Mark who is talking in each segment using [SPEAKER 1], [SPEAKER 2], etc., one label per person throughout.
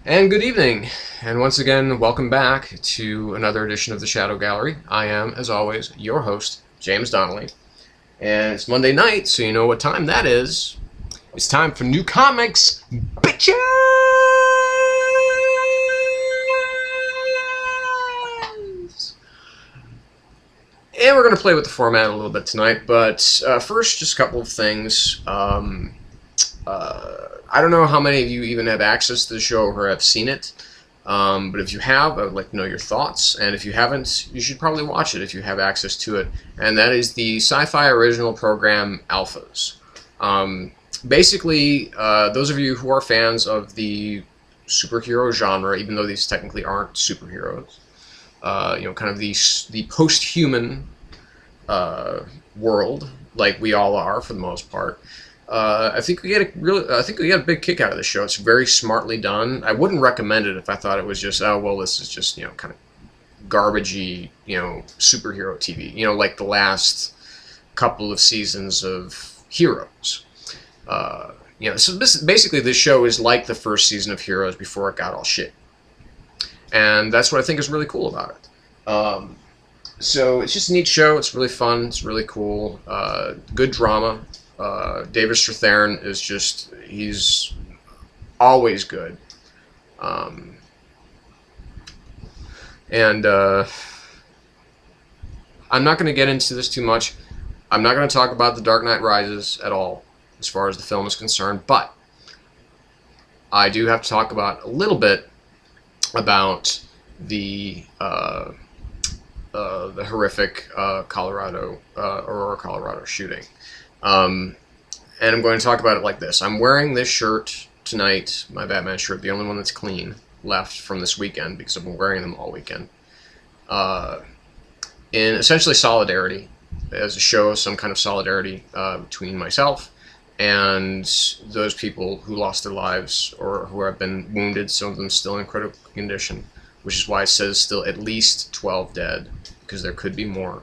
[SPEAKER 1] And good evening, and once again, welcome back to another edition of the Shadow Gallery. I am, as always, your host, James Donnelly. And it's Monday night, so you know what time that is. It's time for new comics, bitches! And we're going to play with the format a little bit tonight, but first, just a couple of things. I don't know how many of you even have access to the show or have seen it, but if you have, I would like to know your thoughts, and if you haven't, you should probably watch it if you have access to it, and that is the sci-fi original program Alphas. Basically, those of you who are fans of the superhero genre, even though these technically aren't superheroes, kind of the post-human world, like we all are for the most part. I think we get a big kick out of this show. It's very smartly done. I wouldn't recommend it if I thought it was just, oh well, this is just kind of garbagey, superhero TV. Like the last couple of seasons of Heroes. So basically this show is like the first season of Heroes before it got all shit, and that's what I think is really cool about it. So it's just a neat show. It's really fun. It's really cool. Good drama. David Strathairn is he's always good. I'm not going to get into this too much. I'm not going to talk about The Dark Knight Rises at all, as far as the film is concerned, but I do have to talk about a little bit about the horrific Aurora, Colorado shooting. And I'm going to talk about it like this. I'm wearing this shirt tonight, my Batman shirt, the only one that's clean left from this weekend, because I've been wearing them all weekend, in essentially solidarity, as a show of some kind of solidarity between myself and those people who lost their lives or who have been wounded, some of them still in critical condition, which is why it says still at least 12 dead, because there could be more.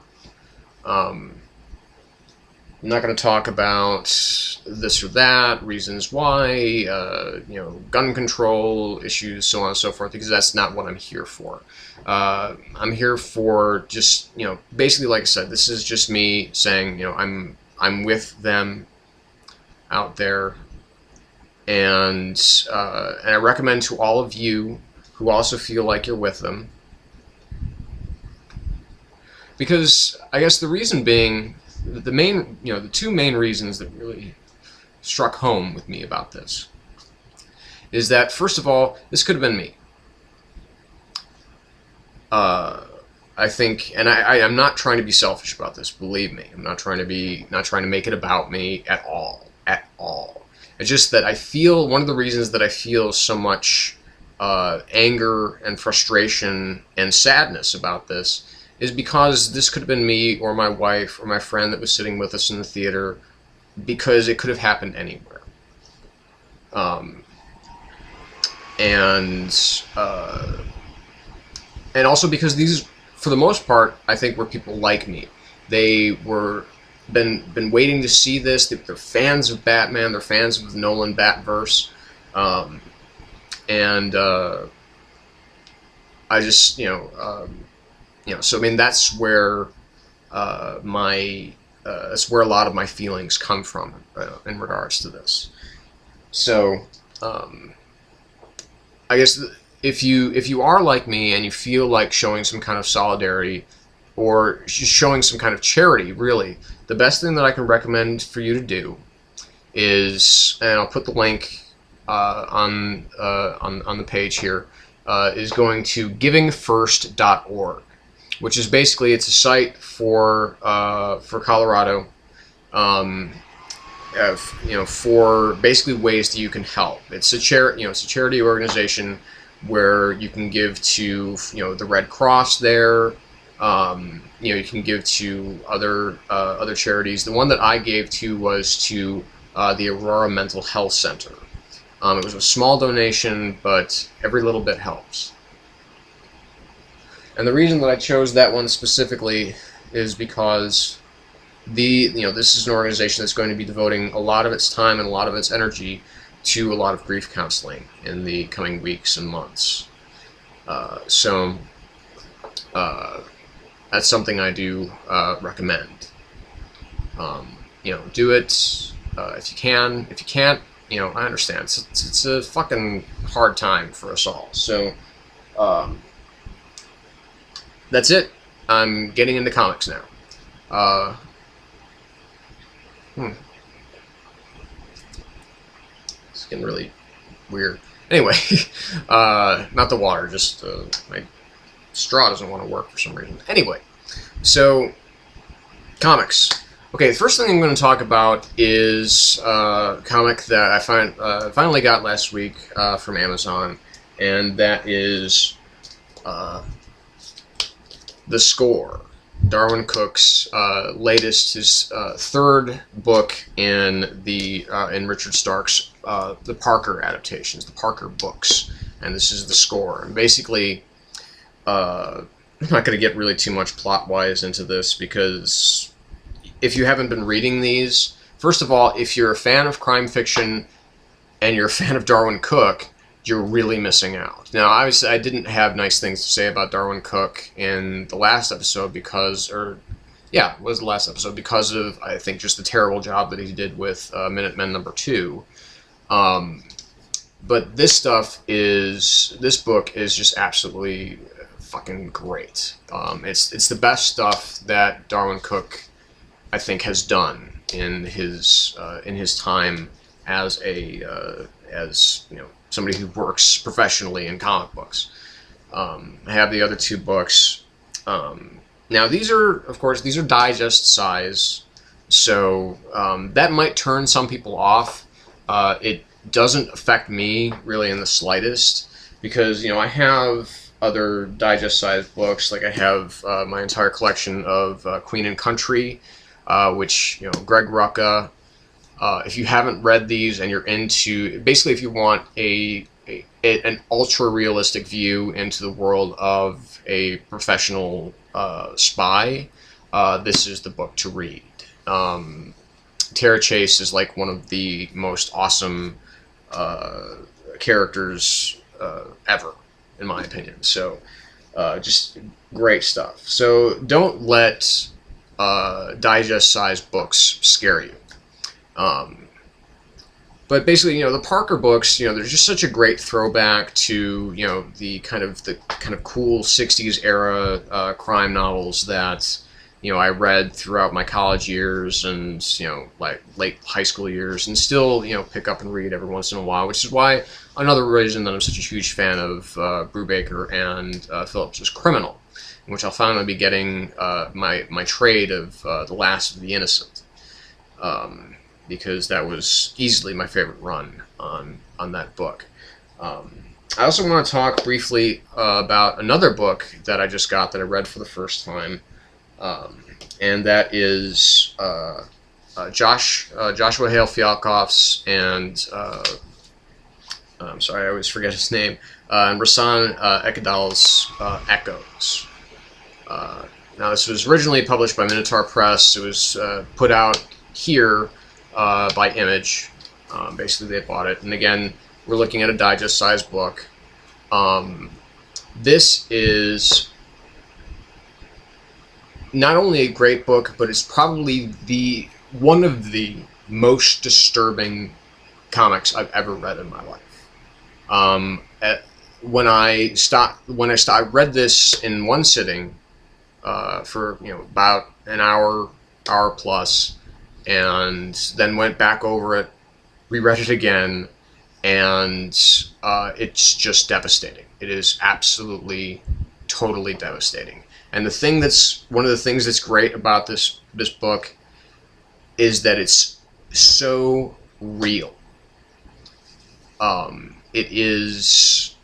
[SPEAKER 1] I'm not going to talk about this or that, reasons why, gun control issues, so on and so forth, because that's not what I'm here for. I'm here for just, basically, like I said, this is just me saying, I'm with them out there, and I recommend to all of you who also feel like you're with them, because I guess the reason being, the two main reasons that really struck home with me about this is that, first of all, this could have been me. I think, and I'm not trying to be selfish about this, believe me. I'm not trying to make it about me at all. It's just that I feel, one of the reasons that I feel so much anger and frustration and sadness about this is because this could have been me or my wife or my friend that was sitting with us in the theater, because it could have happened anywhere. And also because these, for the most part, I think were people like me. They were been waiting to see this. They're fans of Batman. They're fans of the Nolan Batverse. I just, so I mean that's where that's where a lot of my feelings come from in regards to this. So I guess if you are like me and you feel like showing some kind of solidarity or showing some kind of charity, really, the best thing that I can recommend for you to do is, and I'll put the link on the page here, is going to givingfirst.org. Which is basically, it's a site for Colorado, for basically ways that you can help. It's a charity organization where you can give to the Red Cross there. You can give to other charities. The one that I gave to was to the Aurora Mental Health Center. It was a small donation, but every little bit helps. And the reason that I chose that one specifically is because this is an organization that's going to be devoting a lot of its time and a lot of its energy to a lot of grief counseling in the coming weeks and months. So that's something I do recommend. You know, do it if you can. If you can't, you know, I understand. It's a fucking hard time for us all. So that's it. I'm getting into comics now. It's getting really weird. Anyway, not the water, just my straw doesn't want to work for some reason. Anyway, so comics. Okay, the first thing I'm going to talk about is a comic that I finally got last week from Amazon, and that is The Score. Darwin Cook's latest, his third book in Richard Stark's the Parker adaptations, the Parker books, and this is The Score. And basically, I'm not going to get really too much plot-wise into this because if you haven't been reading these, first of all, if you're a fan of crime fiction and you're a fan of Darwin Cook, you're really missing out. Now, obviously, I didn't have nice things to say about Darwin Cook in the last episode because, it was the last episode, because of, I think, just the terrible job that he did with Minutemen #2. But this book is just absolutely fucking great. It's the best stuff that Darwin Cook, I think, has done in his time as somebody who works professionally in comic books. I have the other two books. Now these are digest size, so that might turn some people off. It doesn't affect me really in the slightest because I have other digest size books. Like I have my entire collection of Queen and Country, which Greg Rucka. If you haven't read these and you're into, basically if you want an ultra-realistic view into the world of a professional spy, this is the book to read. Tara Chase is like one of the most awesome characters ever, in my opinion. So just great stuff. So don't let digest-sized books scare you. But basically, the Parker books, they're just such a great throwback to, the kind of cool '60s era crime novels that, I read throughout my college years and, like late high school years, and still, pick up and read every once in a while, which is why another reason that I'm such a huge fan of Brubaker and Phillips' Criminal, in which I'll finally be getting my trade of The Last of the Innocent. Because that was easily my favorite run on that book. I also want to talk briefly about another book that I just got that I read for the first time, and that is Joshua Hale Fialkoff's and I'm sorry, I always forget his name, and Rasan Ekadal's Echoes. Now, this was originally published by Minotaur Press. It was put out here by Image. Basically, they bought it. And again, we're looking at a digest-sized book. This is not only a great book, but it's probably one of the most disturbing comics I've ever read in my life. When I read this in one sitting for about an hour plus, and then went back over it, reread it again, and it's just devastating. It is absolutely, totally devastating. And one of the things that's great about this book is that it's so real. It is,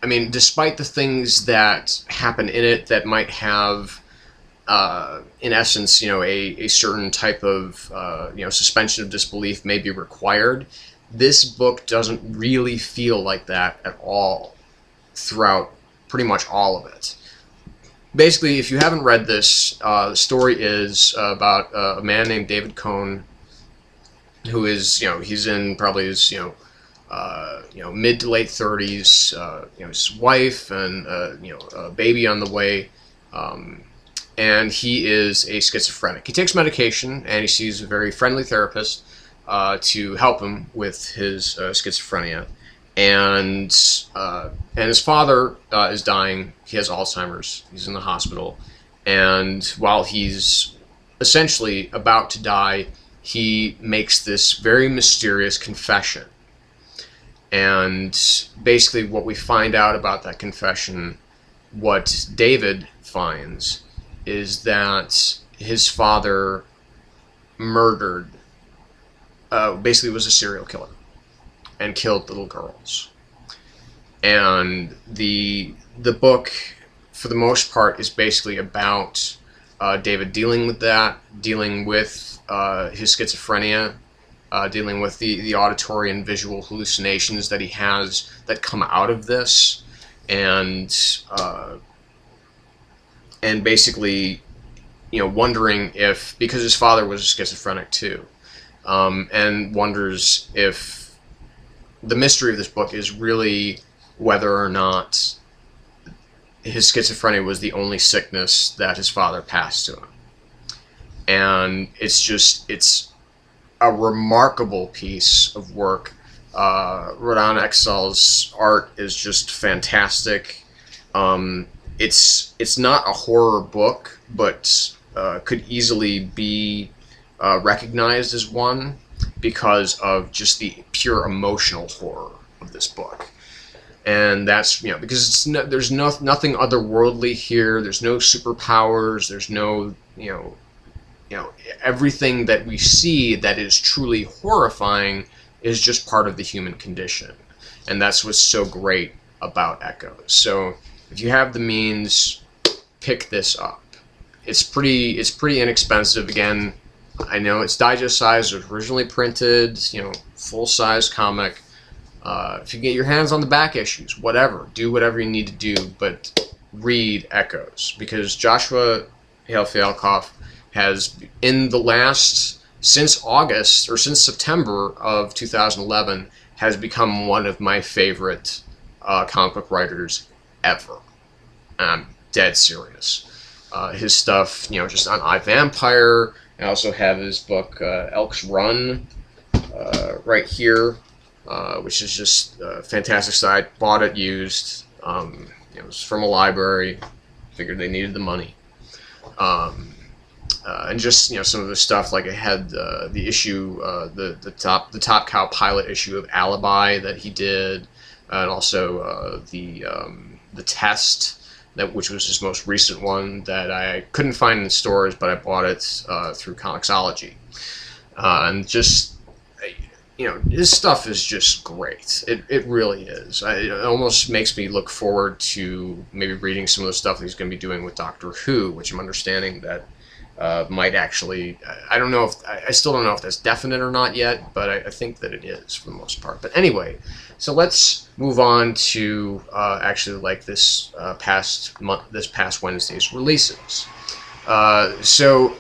[SPEAKER 1] despite the things that happen in it that might have in essence, a certain type of, suspension of disbelief may be required. This book doesn't really feel like that at all throughout pretty much all of it. Basically, if you haven't read this, the story is about a man named David Cohn who is, he's in probably his, mid to late 30s, his wife and, a baby on the way, and he is a schizophrenic. He takes medication, and he sees a very friendly therapist to help him with his schizophrenia. And his father is dying. He has Alzheimer's. He's in the hospital. And while he's essentially about to die, he makes this very mysterious confession. And basically what we find out about that confession, what David finds, is that his father murdered, basically was a serial killer and killed little girls. And the book, for the most part, is basically about David dealing with that, dealing with his schizophrenia, dealing with the auditory and visual hallucinations that he has that come out of this, and basically, wondering if, because his father was a schizophrenic too, and wonders if the mystery of this book is really whether or not his schizophrenia was the only sickness that his father passed to him. And it's a remarkable piece of work. Rodan Excel's art is just fantastic. It's not a horror book, but could easily be recognized as one because of just the pure emotional horror of this book. And that's, because there's nothing otherworldly here. There's no superpowers. There's no, everything that we see that is truly horrifying is just part of the human condition. And that's what's so great about Echoes. So if you have the means, pick this up. It's pretty inexpensive. Again, I know it's digest size. It was originally printed, full-size comic. If you get your hands on the back issues, whatever. Do whatever you need to do, but read Echoes. Because Joshua Hale-Fialkoff has, in the last, since August, or since September of 2011, has become one of my favorite comic book writers ever. I'm dead serious. His stuff, just on iVampire. I also have his book, Elk's Run, right here, which is just a fantastic site. Bought it used. It was from a library. Figured they needed the money. And just, some of the stuff, like I had the issue, the Top Cow pilot issue of Alibi that he did, and also the Test, which was his most recent one that I couldn't find in stores, but I bought it through Comixology. And just, his stuff is just great. It really is. It almost makes me look forward to maybe reading some of the stuff that he's going to be doing with Doctor Who, which I'm understanding that might actually, I don't know if, I still don't know if that's definite or not yet, but I think that it is for the most part. But anyway, so let's move on to actually like this past Wednesday's releases. So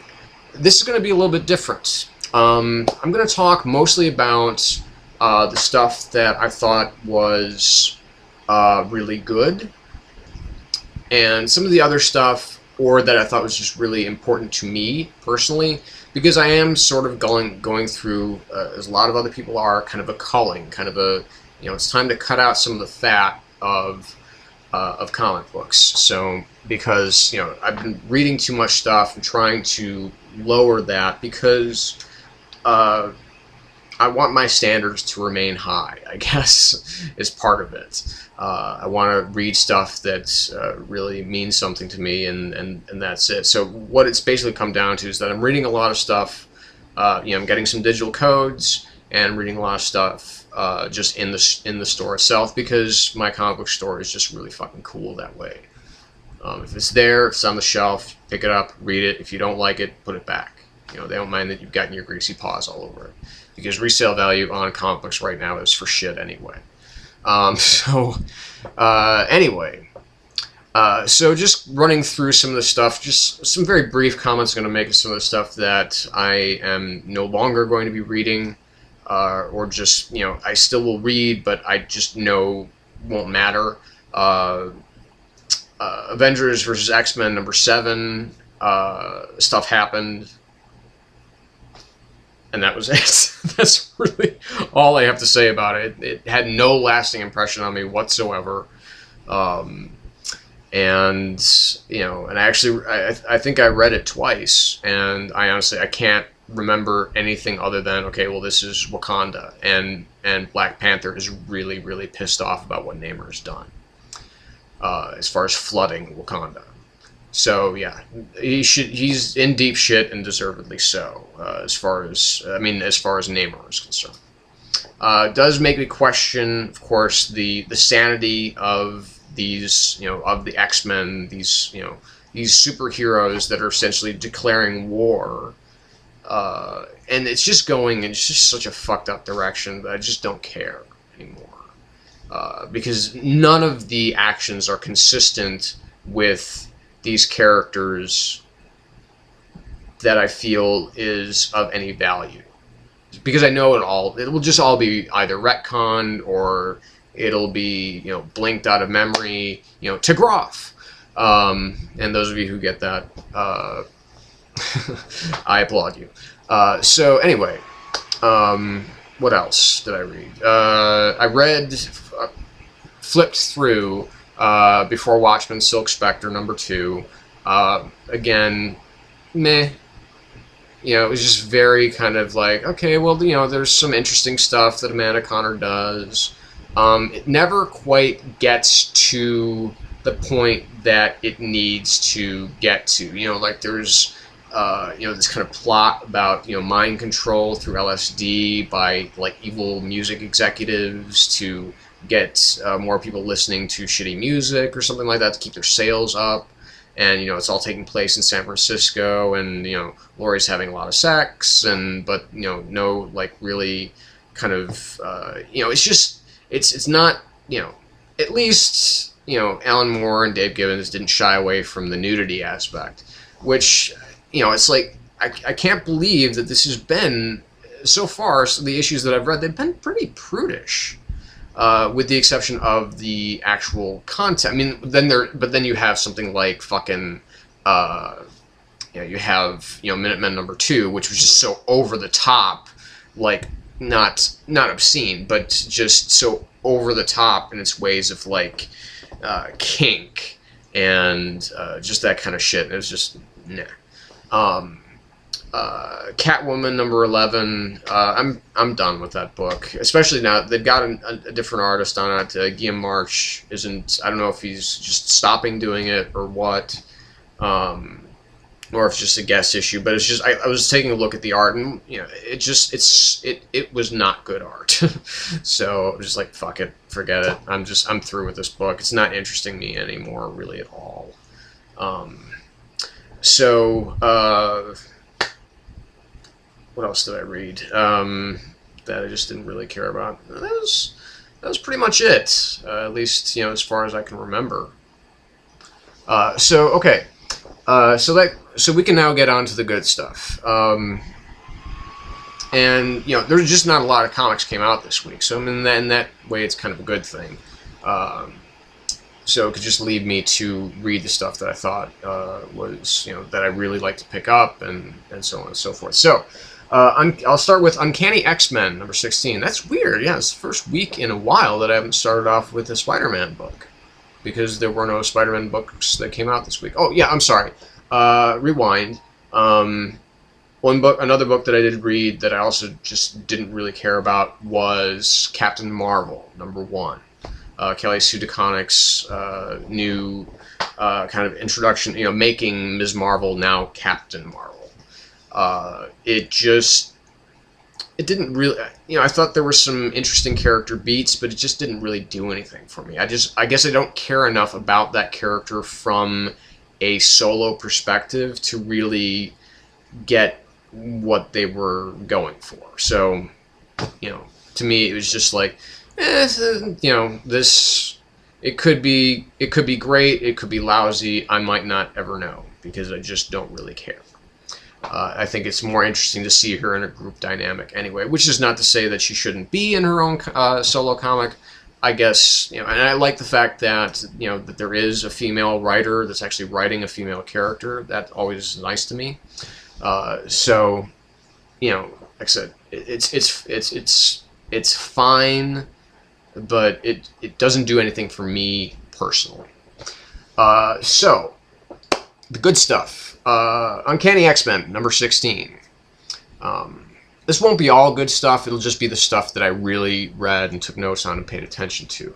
[SPEAKER 1] this is going to be a little bit different. I'm going to talk mostly about the stuff that I thought was really good, and some of the other stuff, or that I thought was just really important to me personally, because I am sort of going through, as a lot of other people are, kind of a culling, kind of a, it's time to cut out some of the fat of comic books. So because I've been reading too much stuff and trying to lower that because I want my standards to remain high, I guess, is part of it. I want to read stuff that really means something to me, and that's it. So what it's basically come down to is that I'm reading a lot of stuff, I'm getting some digital codes, and reading a lot of stuff just in the store itself, because my comic book store is just really fucking cool that way. If it's there, it's on the shelf, pick it up, read it. If you don't like it, put it back. They don't mind that you've gotten your greasy paws all over it, because resale value on comic books right now is for shit anyway. Anyway, so just running through some of the stuff, just some very brief comments I'm going to make of some of the stuff that I am no longer going to be reading. or just, you know, I still will read, but I just know won't matter. Avengers versus X-Men #7, stuff happened, and that was it. That's really all I have to say about it. It had no lasting impression on me whatsoever. And, you know, and I think I read it twice, and I honestly, I can't remember anything other than, okay, well, this is Wakanda, and Black Panther is really, really pissed off about what Namor has done, as far as flooding Wakanda. So yeah, he's in deep shit, and deservedly so, as far as Namor is concerned. Does make me question, of course, the sanity of these, you know, of the X-Men, these, you know, these superheroes that are essentially declaring war, and it's just going in just such a fucked up direction that I just don't care anymore, because none of the actions are consistent with these characters that I feel is of any value, because I know it will just all be either retconned, or it'll be, you know, blinked out of memory, you know, to Groff. And those of you who get that, I applaud you. So anyway, what else did I read? I flipped through, before Watchmen, Silk Spectre #2. Again, meh. You know, it was just very kind of like, okay, well, you know, there's some interesting stuff that Amanda Conner does. It never quite gets to the point that it needs to get to. You know, like there's, you know, this kind of plot about, you know, mind control through LSD by, like, evil music executives to get more people listening to shitty music or something like that to keep their sales up. And, you know, it's all taking place in San Francisco, and, you know, Laurie's having a lot of sex, but, you know, no, like, really kind of, you know, it's just, it's not, you know, at least, you know, Alan Moore and Dave Gibbons didn't shy away from the nudity aspect, which, you know, it's like, I can't believe that this has been, so far, so the issues that I've read, they've been pretty prudish, with the exception of the actual content. I mean, then you have something like fucking, you know, you have, you know, Minutemen #2, which was just so over the top, like, not obscene, but just so over the top in its ways of, like, kink and just that kind of shit. It was just nah. Catwoman #11. I'm done with that book, especially now they've got a different artist on it. Guillaume March isn't. I don't know if he's just stopping doing it or what. Or if it's just a guest issue, but it's just I was taking a look at the art, and, you know, it was not good art. So I was just like, fuck it, forget it. I'm through with this book. It's not interesting me anymore, really, at all. What else did I read that I just didn't really care about? That was pretty much it, at least, you know, as far as I can remember. Okay. So we can now get on to the good stuff. And, you know, there's just not a lot of comics came out this week, so I mean, in that way, it's kind of a good thing. So it could just lead me to read the stuff that I thought was, you know, that I really like to pick up, and so on and so forth. So I'll start with Uncanny X-Men #16. That's weird. Yeah, it's the first week in a while that I haven't started off with a Spider-Man book, because there were no Spider-Man books that came out this week. Oh yeah, I'm sorry. Rewind. Another book that I did read that I also just didn't really care about was Captain Marvel #1. Kelly Sue DeConnick's new kind of introduction, you know, making Ms. Marvel now Captain Marvel. It didn't really, you know, I thought there were some interesting character beats, but it just didn't really do anything for me. I guess I don't care enough about that character from a solo perspective to really get what they were going for. So, you know, to me, it was just like, you know, this, it could be great, it could be lousy, I might not ever know, because I just don't really care. I think it's more interesting to see her in a group dynamic anyway, which is not to say that she shouldn't be in her own solo comic. I guess, and I like the fact that, that there is a female writer that's actually writing a female character. That always is nice to me. So, like I said, it's fine, but it doesn't do anything for me personally. So, the good stuff. Uncanny X-Men, number 16. This won't be all good stuff. It'll just be the stuff that I really read and took notes on and paid attention to.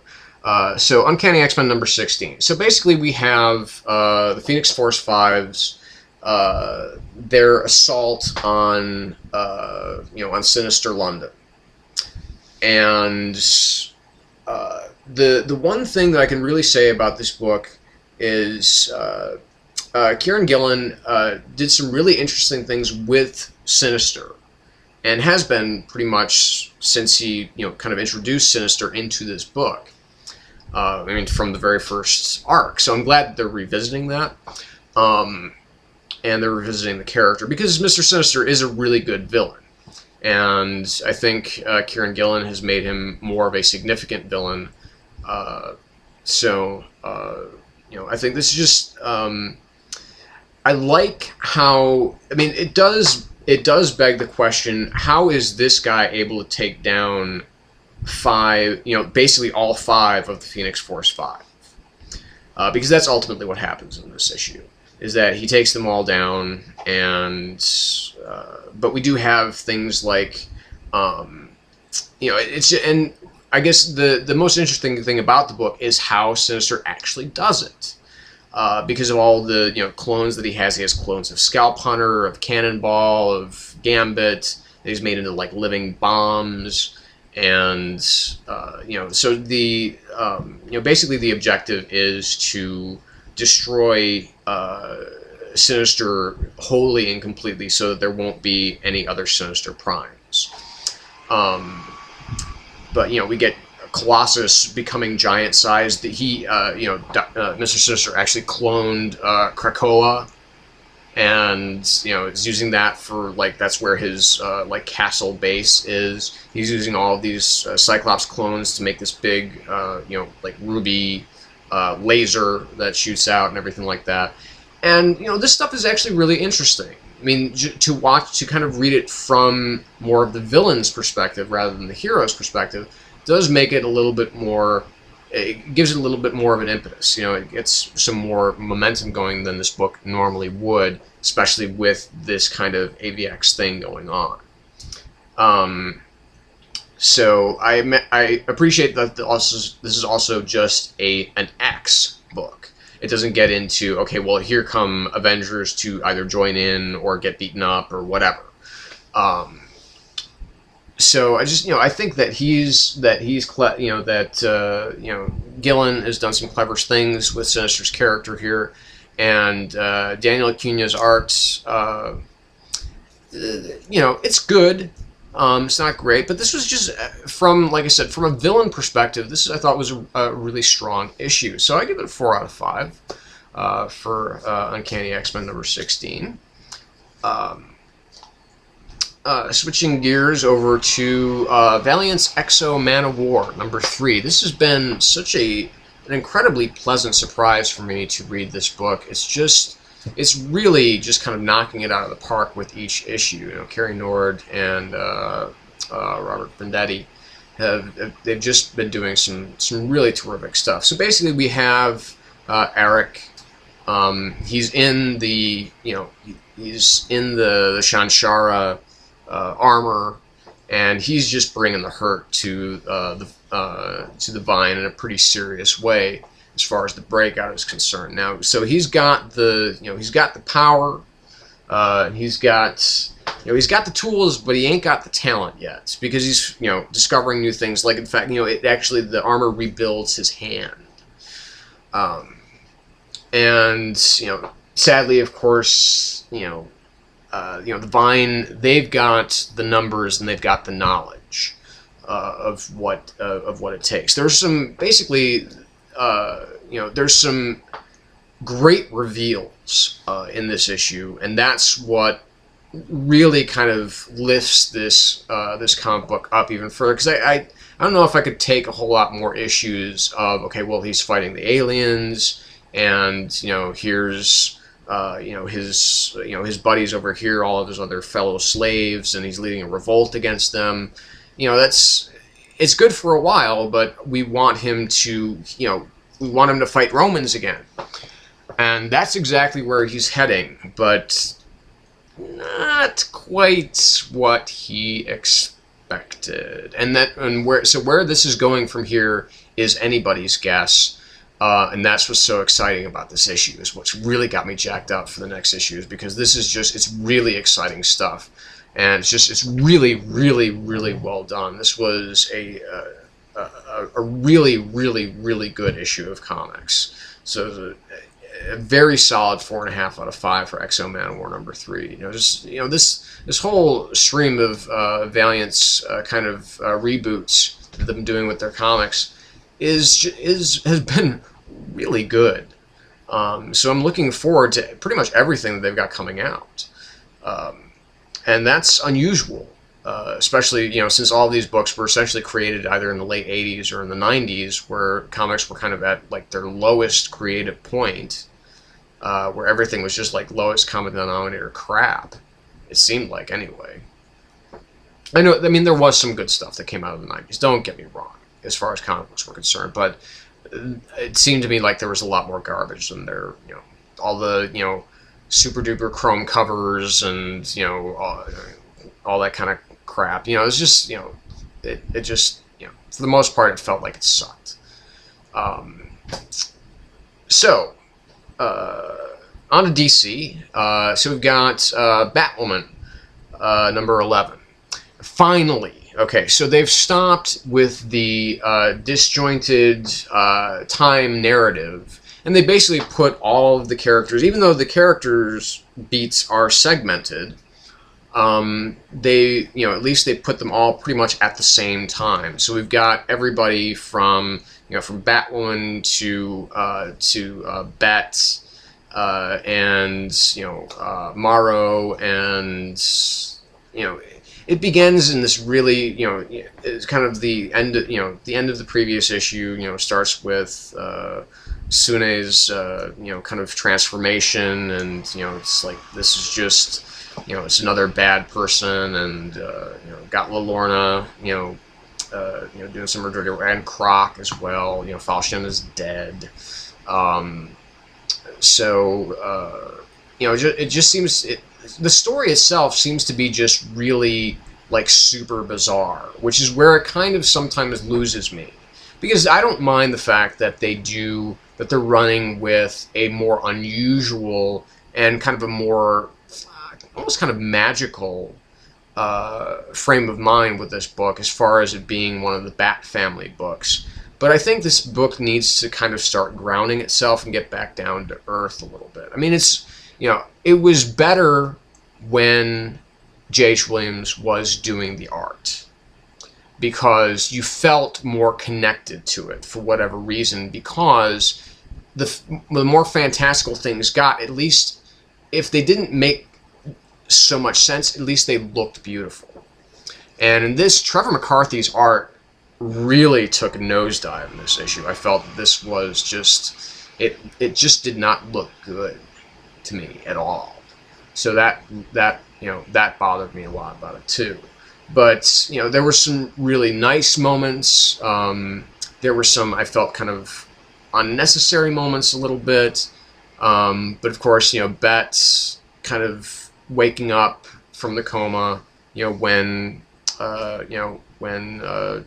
[SPEAKER 1] So, Uncanny X-Men, number 16. So, basically, we have the Phoenix Force 5's their assault on on Sinister London. And the one thing that I can really say about this book is Kieran Gillen did some really interesting things with Sinister, and has been pretty much since he kind of introduced Sinister into this book. From the very first arc. So I'm glad that they're revisiting that. And they're revisiting the character, because Mr. Sinister is a really good villain. And I think Kieran Gillen has made him more of a significant villain. I think this is just... I like how... it does beg the question, how is this guy able to take down basically all 5 of the Phoenix Force 5? Because that's ultimately what happens in this issue, is that he takes them all down, and but we do have things like, it's, and I guess the most interesting thing about the book is how Sinister actually does it, because of all the clones that he has. He has clones of Scalp Hunter, of Cannonball, of Gambit that he's made into like living bombs, and so the basically the objective is to destroy Sinister wholly and completely, so that there won't be any other Sinister Primes. But we get Colossus becoming giant-sized. He, Mr. Sinister actually cloned Krakoa, and is using that for that's where his castle base is. He's using all of these Cyclops clones to make this big ruby laser that shoots out and everything like that. And this stuff is actually really interesting. To kind of read it from more of the villain's perspective rather than the hero's perspective does make it a little bit more. It gives it a little bit more of an impetus. It gets some more momentum going than this book normally would, especially with this kind of AVX thing going on. So I appreciate that this is also just an X book. It doesn't get into, okay, well, here come Avengers to either join in or get beaten up or whatever. So I just, I think that Gillen has done some clever things with Sinister's character here, and Daniel Acuña's art, it's good. It's not great, but this was just from, like I said, from a villain perspective, I thought was a really strong issue. So I give it a 4 out of 5 for Uncanny X-Men number 16. Switching gears over to Valiant's X-O MANOWAR number 3. This has been such an incredibly pleasant surprise for me to read this book. It's really just kind of knocking it out of the park with each issue. Carrie Nord and Robert Venditti they've just been doing some really terrific stuff. So basically, we have Eric. He's in the Shanshara armor, and he's just bringing the hurt to the Vine in a pretty serious way, as far as the breakout is concerned. Now, so he's got the power, he's got the tools, but he ain't got the talent yet, because he's discovering new things. Like, in fact, the armor rebuilds his hand, and sadly, of course, the Vine, they've got the numbers and they've got the knowledge of what it takes. There's some there's some great reveals in this issue, and that's what really kind of lifts this this comic book up even further, because I don't know if I could take a whole lot more issues of, okay, well, he's fighting the aliens, and here's his buddies over here, all of his other fellow slaves, and he's leading a revolt against them. It's good for a while, but we want him to fight Romans again, and that's exactly where he's heading, but not quite what he expected. Where this is going from here is anybody's guess, and that's what's so exciting about this issue, is what's really got me jacked up for the next issues, because this is just, it's really exciting stuff, and it's really, really, really well done. This was a really, really, really good issue of comics. So a very solid 4.5 out of 5 for X-O Manowar number 3. This whole stream of Valiant's kind of reboots that they've been doing with their comics has been really good. So I'm looking forward to pretty much everything that they've got coming out, and that's unusual. Especially, since all of these books were essentially created either in the late 80s or in the 90s, where comics were kind of at like their lowest creative point, where everything was just like lowest common denominator crap. It seemed like, anyway. I mean, there was some good stuff that came out of the 90s, don't get me wrong, as far as comic books were concerned, but it seemed to me like there was a lot more garbage than there, all the, super duper chrome covers and, all that kind of crap. It's just, it just, for the most part, it felt like it sucked. On to DC. So we've got Batwoman, number 11. Finally. Okay, so they've stopped with the disjointed time narrative, and they basically put all of the characters, even though the characters' beats are segmented, they, at least they put them all pretty much at the same time. So we've got everybody from, from Batwoman to Bet, and Morrow, and it begins in this really, it's kind of the end, the end of the previous issue. Starts with Sune's, kind of transformation, and it's like, this is just, it's another bad person, and got Lorna, doing some murder, and Croc as well. Falchion is dead. It just seems, the story itself seems to be just really, like, super bizarre, which is where it kind of sometimes loses me. Because I don't mind the fact that they're running with a more unusual and kind of a more, almost kind of magical frame of mind with this book, as far as it being one of the Bat family books. But I think this book needs to kind of start grounding itself and get back down to earth a little bit. I mean, it was better when J.H. Williams was doing the art, because you felt more connected to it for whatever reason, because the more fantastical things got, at least if they didn't make so much sense, at least they looked beautiful. And in this, Trevor McCarthy's art really took a nosedive in this issue. I felt that this was just, it just did not look good to me at all. So that bothered me a lot about it too. But there were some really nice moments. There were some, I felt, kind of unnecessary moments a little bit. But of course, Bet kind of waking up from the coma, when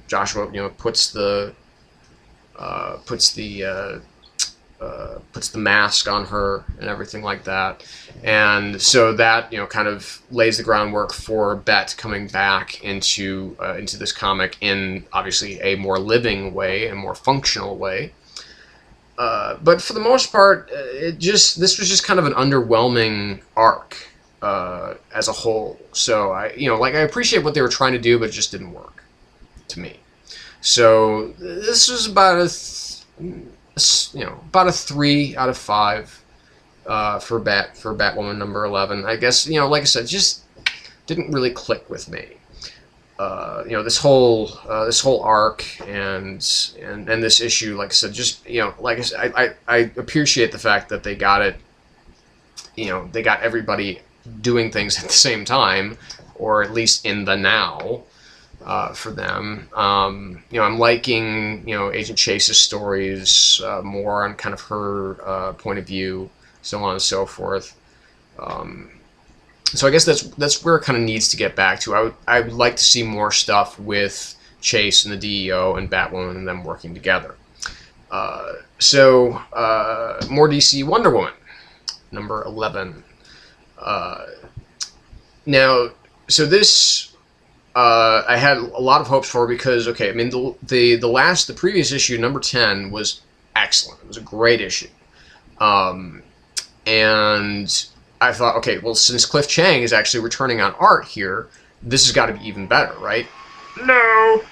[SPEAKER 1] Joshua, puts the mask on her and everything like that, and so that kind of lays the groundwork for Bet coming back into this comic in obviously a more living way, a more functional way. But for the most part, this was just kind of an underwhelming arc as a whole. So I appreciate what they were trying to do, but it just didn't work to me. So this was about a 3 out of 5 for Batwoman number 11. I guess, like I said, just didn't really click with me. You know, this whole arc and this issue, like I said, just, you know, like I said, I appreciate the fact that they got it. You know, they got everybody doing things at the same time, or at least in the now, for them. You know, I'm liking, you know, Agent Chase's stories more on kind of her point of view, so on and so forth. So I guess that's where it kind of needs to get back to. I would like to see more stuff with Chase and the DEO and Batwoman and them working together. So more DC Wonder Woman, number 11. Now, so this I had a lot of hopes for, because, okay, I mean, the previous issue, number 10, was excellent. It was a great issue, and I thought, okay, well, since Cliff Chiang is actually returning on art here, this has got to be even better, right? No.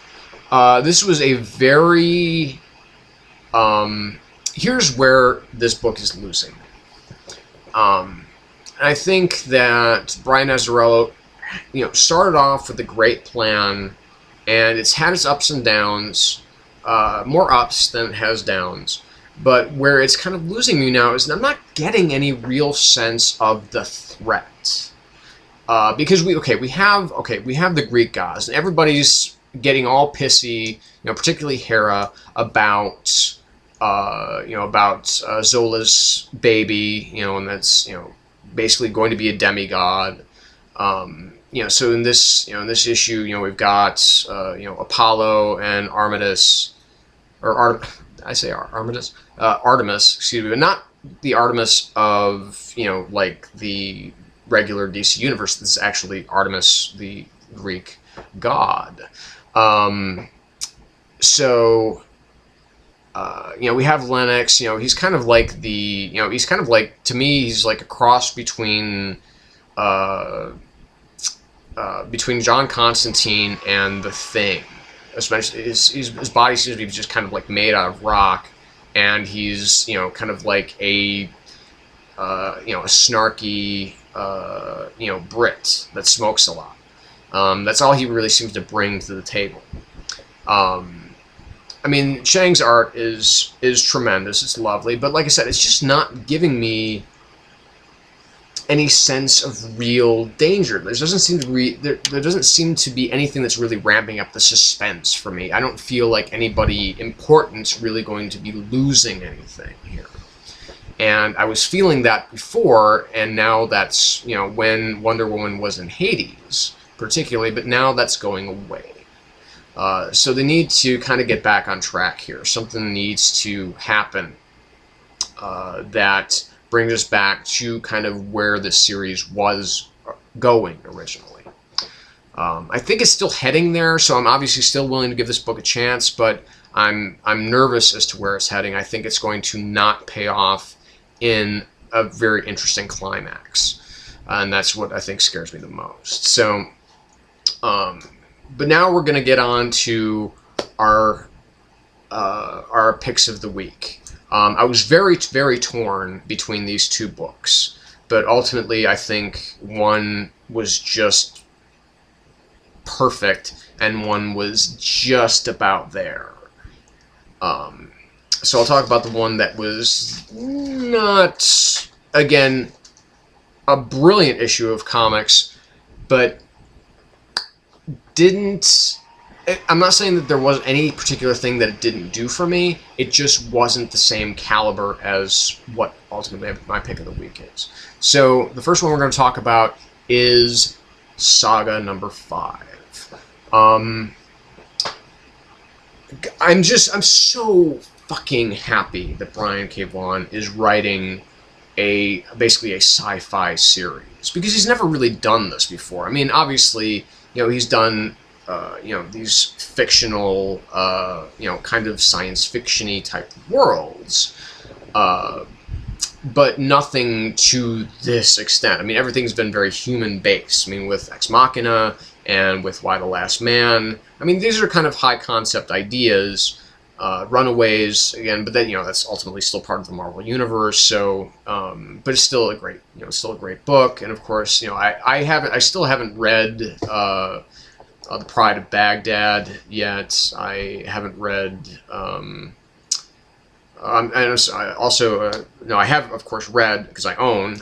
[SPEAKER 1] This was a very... here's where this book is losing. I think that Brian Azzarello, you know, started off with a great plan, and it's had its ups and downs, more ups than it has downs. But where it's kind of losing me now is I'm not getting any real sense of the threat, because we have the Greek gods, and everybody's getting all pissy, you know, particularly Hera, about Zola's baby, you know, and that's, you know, basically going to be a demigod. You know, so in this issue, you know, we've got you know, Apollo and Artemis, Artemis, excuse me, but not the Artemis of, you know, like the regular DC universe. This is actually Artemis, the Greek god. So, you know, we have Lennox. You know, he's kind of like to me, he's like a cross between John Constantine and the Thing. Especially his body seems to be just kind of like made out of rock, and he's, you know, kind of like a you know, a snarky you know, Brit that smokes a lot. That's all he really seems to bring to the table. I mean, Chiang's art is tremendous. It's lovely, but like I said, it's just not giving me any sense of real danger. There doesn't seem to be anything that's really ramping up the suspense for me. I don't feel like anybody important's really going to be losing anything here. And I was feeling that before, and now that's, you know, when Wonder Woman was in Hades, particularly, but now that's going away. So they need to kind of get back on track here. Something needs to happen that brings us back to kind of where the series was going originally. I think it's still heading there, so I'm obviously still willing to give this book a chance, but I'm nervous as to where it's heading. I think it's going to not pay off in a very interesting climax, and that's what I think scares me the most. So, but now we're going to get on to our picks of the week. I was very, very torn between these two books, but ultimately I think one was just perfect and one was just about there. So I'll talk about the one that was not, again, a brilliant issue of comics, but didn't... I'm not saying that there wasn't any particular thing that it didn't do for me. It just wasn't the same caliber as what ultimately my pick of the week is. So the first one we're going to talk about is Saga number 5. I'm so fucking happy that Brian K. Vaughan is writing basically a sci-fi series, because he's never really done this before. I mean, obviously, you know, he's done you know, these fictional, you know, kind of science fiction-y type worlds, but nothing to this extent. I mean, everything's been very human-based. I mean, with Ex Machina and with Y the Last Man. I mean, these are kind of high-concept ideas, Runaways again, but then that's ultimately still part of the Marvel universe. So, but it's still a great still a great book. And of course, I still haven't read The Pride of Baghdad yet. I haven't read. I also I have of course read, because I own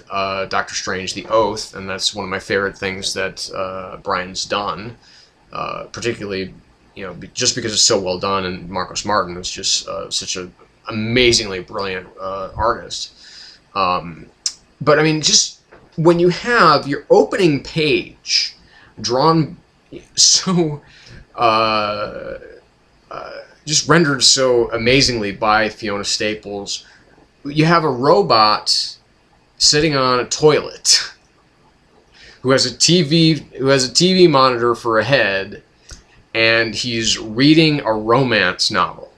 [SPEAKER 1] Doctor Strange: The Oath, and that's one of my favorite things that Brian's done, particularly. Just because it's so well done, and Marcos Martin is just such an amazingly brilliant artist. But I mean, just when you have your opening page drawn so, just rendered so amazingly by Fiona Staples, you have a robot sitting on a toilet who has a TV monitor for a head, and he's reading a romance novel.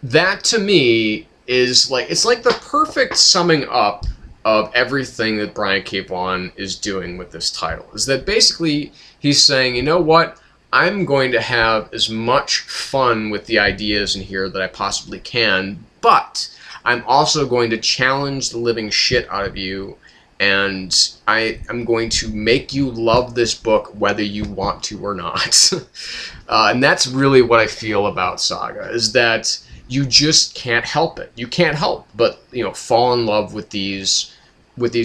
[SPEAKER 1] That to me is it's like the perfect summing up of everything that Brian K. Vaughan is doing with this title. Is that basically he's saying, you know what, I'm going to have as much fun with the ideas in here that I possibly can, but I'm also going to challenge the living shit out of you, and I am going to make you love this book whether you want to or not. And that's really what I feel about Saga, is that you just can't help it. You can't help but fall in love with these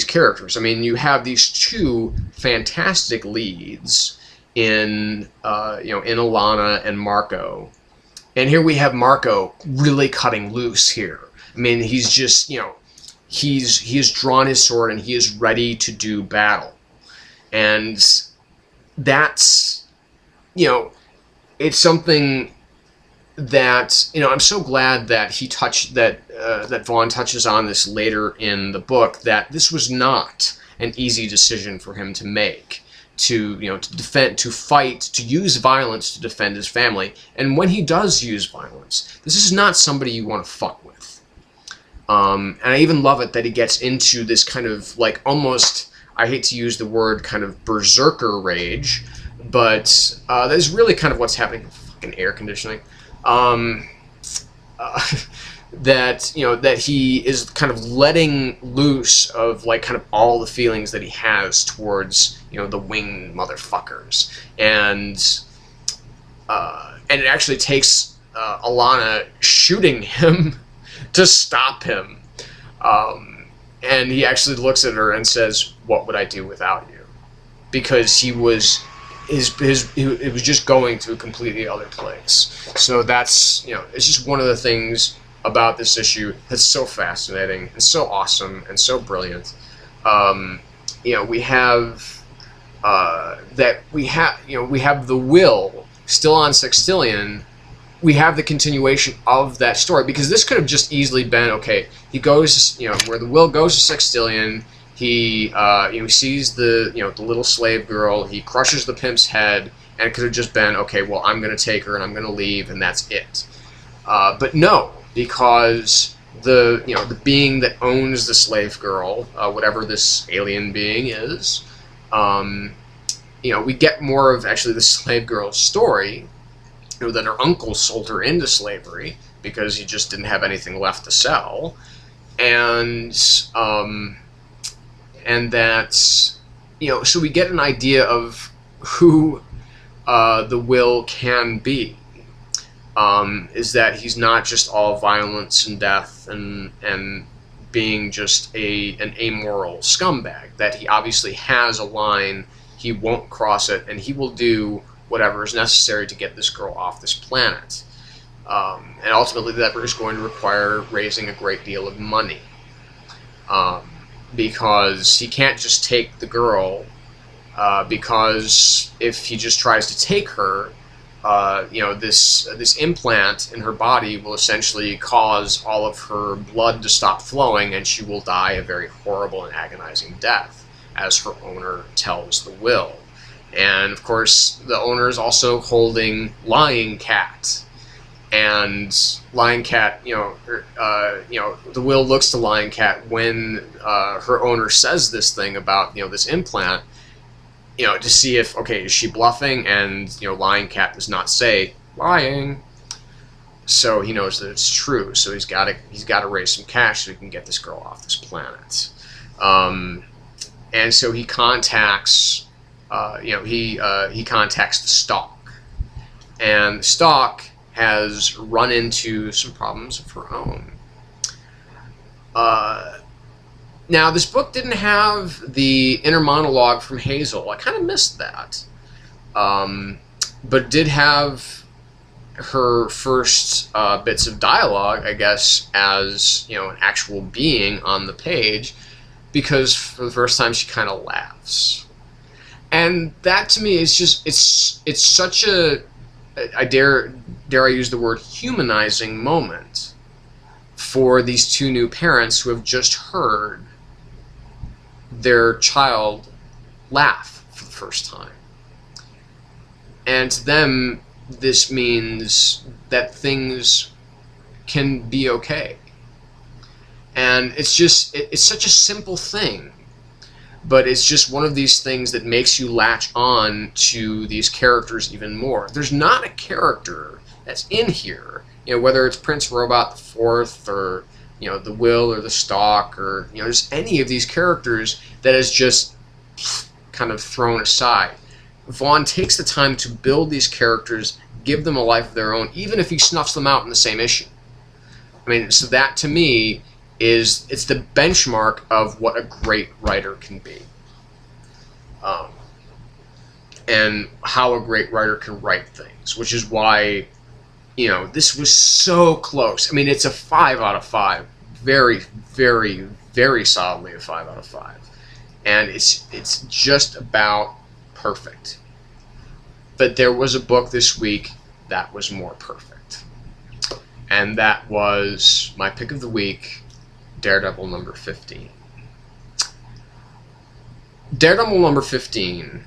[SPEAKER 1] characters. I mean, you have these two fantastic leads in in Alana and Marco, and here we have Marco really cutting loose here. I mean, he's just he has drawn his sword and he is ready to do battle, and that's it's something that I'm so glad that that Vaughan touches on this later in the book, that this was not an easy decision for him to make, to defend, to fight, to use violence to defend his family. And when he does use violence, this is not somebody you want to fuck with. And I even love it that he gets into this kind of almost, I hate to use the word kind of berserker rage, but that is really kind of what's happening. Fucking air conditioning. That he is kind of letting loose of kind of all the feelings that he has towards the winged motherfuckers, and it actually takes Alana shooting him to stop him, and he actually looks at her and says, "What would I do without you?" Because he was it was just going to a completely other place. So that's it's just one of the things about this issue that's so fascinating and so awesome and so brilliant. We have we have the will still on Sextillion. We have the continuation of that story, because this could have just easily been, okay, he goes, where the will goes to Sextillion. He sees the the little slave girl. He crushes the pimp's head, and it could have just been, okay, well, I'm going to take her and I'm going to leave, and that's it. But no, because the being that owns the slave girl, whatever this alien being is, we get more of actually the slave girl's story. That her uncle sold her into slavery because he just didn't have anything left to sell, and that so we get an idea of who the will can be. Is that he's not just all violence and death and being just an amoral scumbag. That he obviously has a line, he won't cross it, and he will do whatever is necessary to get this girl off this planet. And ultimately that is going to require raising a great deal of money. Because he can't just take the girl, because if he just tries to take her, this implant in her body will essentially cause all of her blood to stop flowing, and she will die a very horrible and agonizing death, as her owner tells the will. And of course, the owner is also holding Lying Cat, and Lying Cat, the will looks to Lying Cat when her owner says this thing about this implant, to see if, okay, is she bluffing? And Lying Cat does not say lying. so he knows that it's true. So he's got to raise some cash so he can get this girl off this planet. And so he contacts, he contacts the Stalk, and the Stalk has run into some problems of her own. Now, this book didn't have the inner monologue from Hazel. I kind of missed that. But it did have her first bits of dialogue, I guess, as, you know, an actual being on the page, because for the first time she kind of laughs. And that, to me, is just, it's such a, I dare I use the word, humanizing moment for these two new parents who have just heard their child laugh for the first time. And to them, this means that things can be okay. And it's just, it's such a simple thing, but it's just one of these things that makes you latch on to these characters even more. There's not a character that's in here, you know, whether it's Prince Robot the Fourth, or, you know, the Will or the Stalk, or, you know, just any of these characters that is just kind of thrown aside. Vaughn takes the time to build these characters, give them a life of their own, even if he snuffs them out in the same issue. I mean, so that, to me, is, it's the benchmark of what a great writer can be. And how a great writer can write things, which is why, you know, this was so close. I mean, it's a 5 out of 5. Very, very, very solidly a 5 out of 5. And it's just about perfect. But there was a book this week that was more perfect. And that was my pick of the week, Daredevil number 15. Daredevil number 15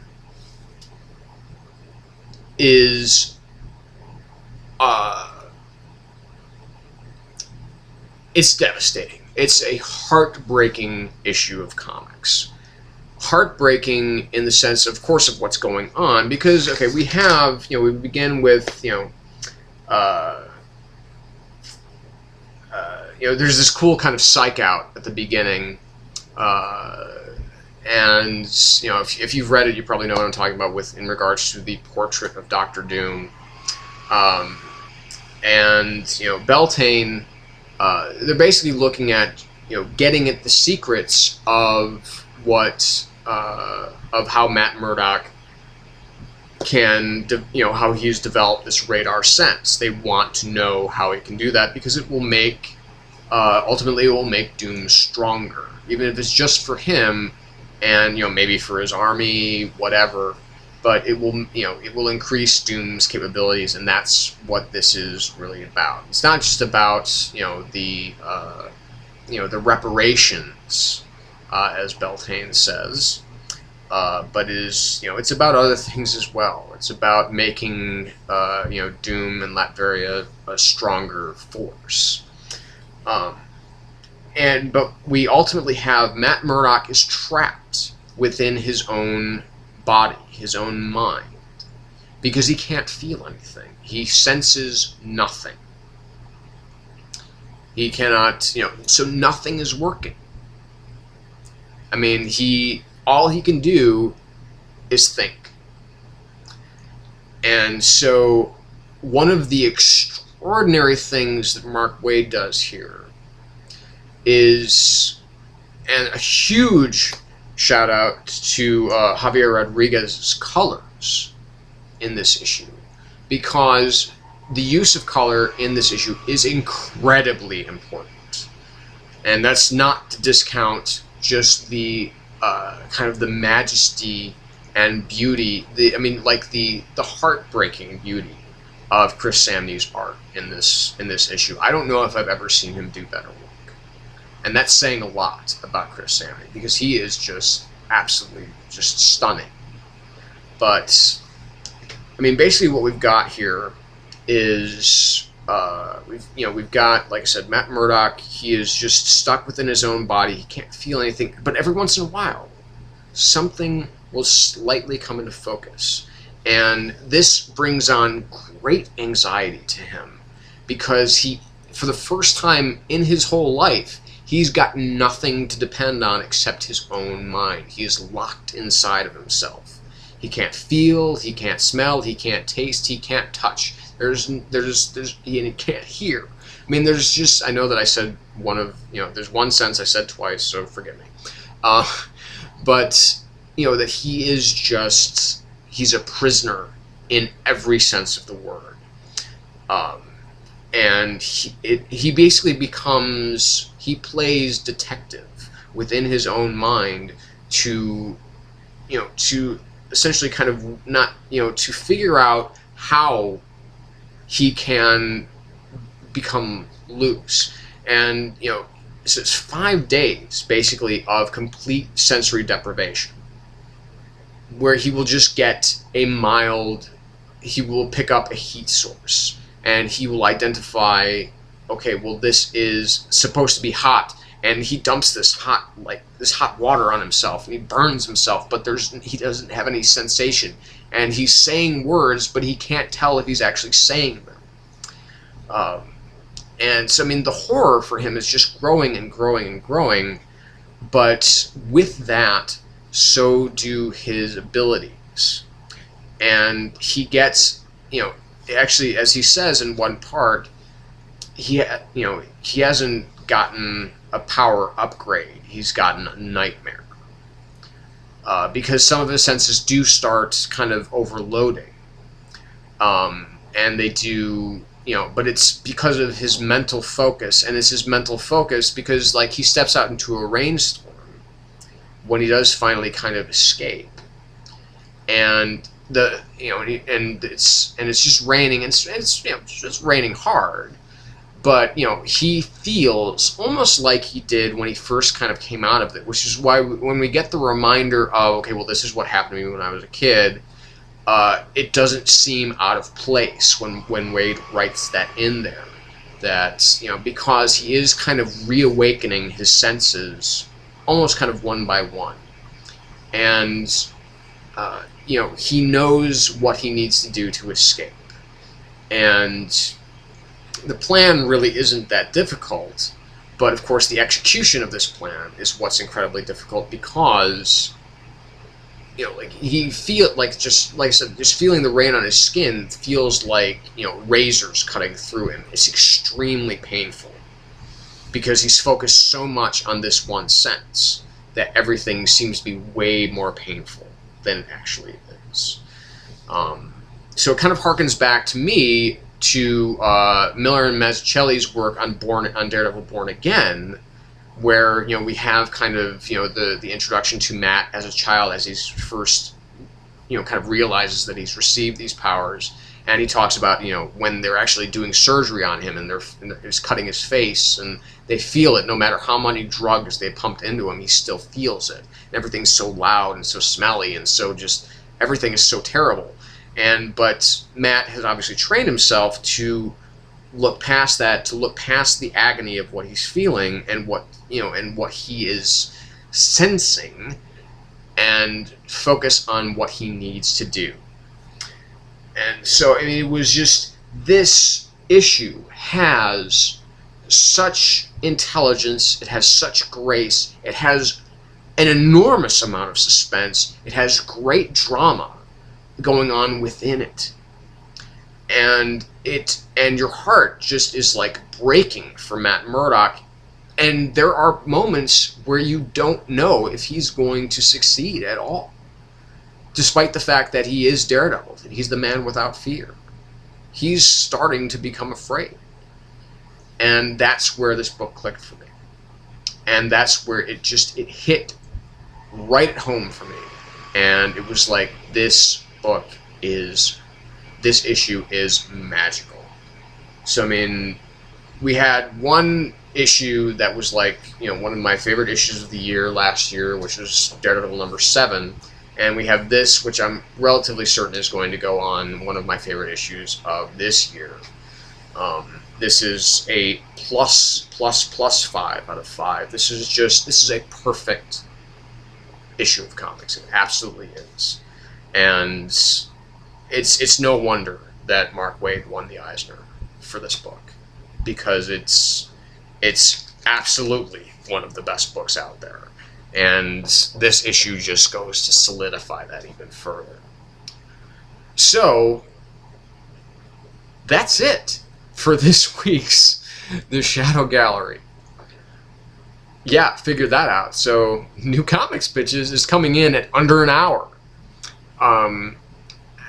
[SPEAKER 1] is it's devastating. It's a heartbreaking issue of comics. Heartbreaking in the sense, of course, of what's going on, because, okay, we have, you know, we begin with, you know, there's this cool kind of psych out at the beginning, and, you know, if you've read it, you probably know what I'm talking about with in regards to the portrait of Dr. Doom. And, you know, Beltane, they're basically looking at, you know, getting at the secrets of what, of how Matt Murdock can, you know, how he's developed this radar sense. They want to know how he can do that, because it will make, ultimately it will make Doom stronger, even if it's just for him, and, you know, maybe for his army, whatever. But it will, you know, it will increase Doom's capabilities, and that's what this is really about. It's not just about, you know, the reparations, as Beltane says, but it is, you know, it's about other things as well. It's about making, you know, Doom and Latveria a stronger force. But we ultimately have Matt Murdock is trapped within his own body, his own mind, because he can't feel anything. He senses nothing. He cannot, you know, so nothing is working. I mean, all he can do is think. And so one of the extraordinary things that Mark Waid does here is, and a huge shout out to Javier Rodriguez's colors in this issue, because the use of color in this issue is incredibly important. And that's not to discount just the kind of the majesty and beauty, the heartbreaking beauty of Chris Samnee's art in this issue. I don't know if I've ever seen him do better work. And that's saying a lot about Chris Samnee, because he is just absolutely just stunning. But, I mean, basically what we've got here is, we've got, like I said, Matt Murdock. He is just stuck within his own body. He can't feel anything. But every once in a while, something will slightly come into focus. And this brings on great anxiety to him, because for the first time in his whole life, he's got nothing to depend on except his own mind. He is locked inside of himself. He can't feel, he can't smell, he can't taste, he can't touch. He can't hear. I mean, there's just, I know that I said there's one sentence I said twice, so forgive me. But, that he is just, he's a prisoner in every sense of the word. And he basically becomes, he plays detective within his own mind to essentially kind of not, to figure out how he can become loose. And, so it's 5 days, basically, of complete sensory deprivation, where he will just get he will pick up a heat source, and he will identify, okay, well, this is supposed to be hot, and he dumps this hot water on himself, and he burns himself, but he doesn't have any sensation, and he's saying words, but he can't tell if he's actually saying them. And so, I mean, the horror for him is just growing and growing and growing, but with that, so do his abilities. And he gets, actually, as he says in one part, he hasn't gotten a power upgrade. He's gotten a nightmare. Because some of his senses do start kind of overloading. And they do, but it's because of his mental focus, and it's his mental focus because, like, he steps out into a rainstorm when he does finally kind of escape, and it's just raining, and it's just raining hard, but he feels almost like he did when he first kind of came out of it, which is why when we get the reminder of, okay, well, this is what happened to me when I was a kid. It doesn't seem out of place when Wade writes that in there. That, because he is kind of reawakening his senses almost kind of one by one. And, he knows what he needs to do to escape. And the plan really isn't that difficult, but of course the execution of this plan is what's incredibly difficult because he just like I said, just feeling the rain on his skin feels like, razors cutting through him. It's extremely painful because he's focused so much on this one sense that everything seems to be way more painful than it actually is. So it kind of harkens back to me to Miller and Mazzucchelli's work on Daredevil Born Again, where we have kind of the introduction to Matt as a child, as he's first kind of realizes that he's received these powers, and he talks about when they're actually doing surgery on him and they're just cutting his face, and they feel it no matter how many drugs they pumped into him, he still feels it. And everything's so loud and so smelly, and so just everything is so terrible. But Matt has obviously trained himself to look past that, to look past the agony of what he's feeling and what he is sensing, and focus on what he needs to do. And so, I mean, it was just, this issue has such intelligence, it has such grace, it has an enormous amount of suspense, it has great drama going on within it. And your heart just is like breaking for Matt Murdock, and there are moments where you don't know if he's going to succeed at all, despite the fact that he is Daredevil, that he's the man without fear. He's starting to become afraid, and that's where this book clicked for me, and that's where it hit right at home for me, and it was like, this issue is magical. So, I mean, we had one issue that was like, one of my favorite issues of the year last year, which was Daredevil number 7, and we have this, which I'm relatively certain is going to go on one of my favorite issues of this year. This is a +5 out of 5. This is a perfect issue of comics. It absolutely is. And it's no wonder that Mark Waid won the Eisner for this book. because it's absolutely one of the best books out there. And this issue just goes to solidify that even further. So, that's it for this week's The Shadow Gallery. Yeah, figured that out. So, New Comics, bitches, is coming in at under an hour. And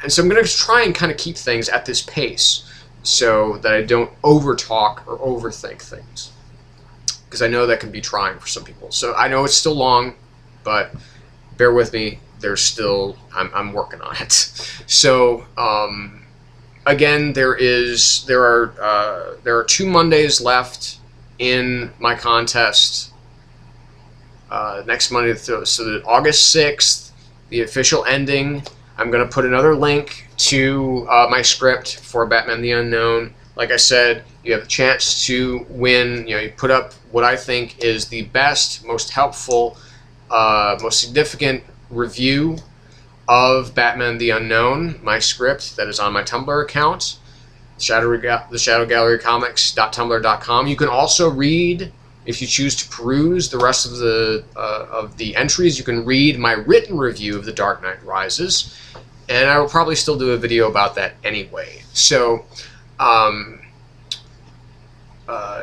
[SPEAKER 1] so I'm going to try and kind of keep things at this pace so that I don't over-talk or overthink things. Because I know that can be trying for some people. So I know it's still long, but bear with me. There's still, I'm working on it. So, again, there are 2 Mondays left in my contest. Next Monday, so the August 6th, the official ending. I'm going to put another link to my script for Batman the Unknown. Like I said, you have a chance to win. You know, you put up what I think is the best, most helpful, most significant review of Batman the Unknown, my script that is on my Tumblr account, the Shadow Gallery Comics.tumblr.com. You can also read, if you choose to peruse the rest of the entries, you can read my written review of The Dark Knight Rises, and I will probably still do a video about that anyway. So,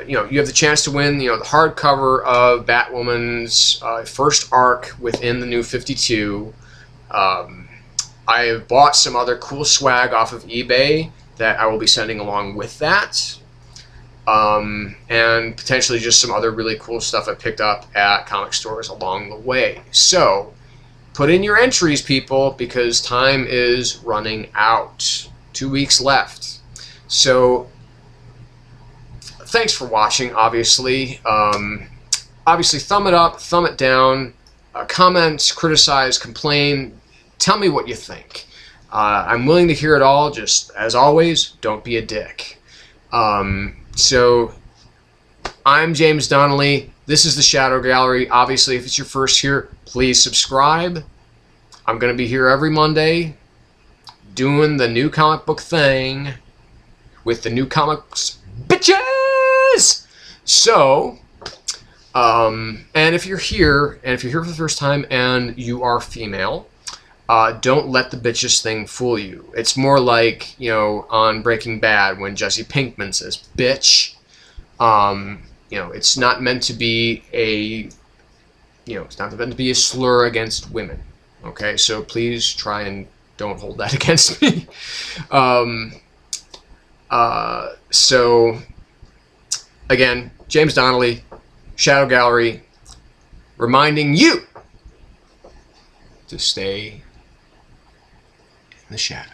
[SPEAKER 1] you know, you have the chance to win, you know, the hardcover of Batwoman's first arc within the New 52. I have bought some other cool swag off of eBay that I will be sending along with that. And potentially just some other really cool stuff I picked up at comic stores along the way. So, put in your entries, people, because time is running out. 2 weeks left. So, thanks for watching, obviously. Obviously, thumb it up, thumb it down, comment, criticize, complain. Tell me what you think. I'm willing to hear it all. Just, as always, don't be a dick. So, I'm James Donnelly. This is the Shadow Gallery. Obviously, if it's your first here, please subscribe. I'm going to be here every Monday doing the new comic book thing with the new comics bitches! So, and if you're here, for the first time and you are female, don't let the bitches thing fool you. It's more like, you know, on Breaking Bad when Jesse Pinkman says, bitch. You know, it's not meant to be it's not meant to be a slur against women. Okay, so please try and don't hold that against me. So, again, James Donnelly, Shadow Gallery, reminding you to stay in the shadow.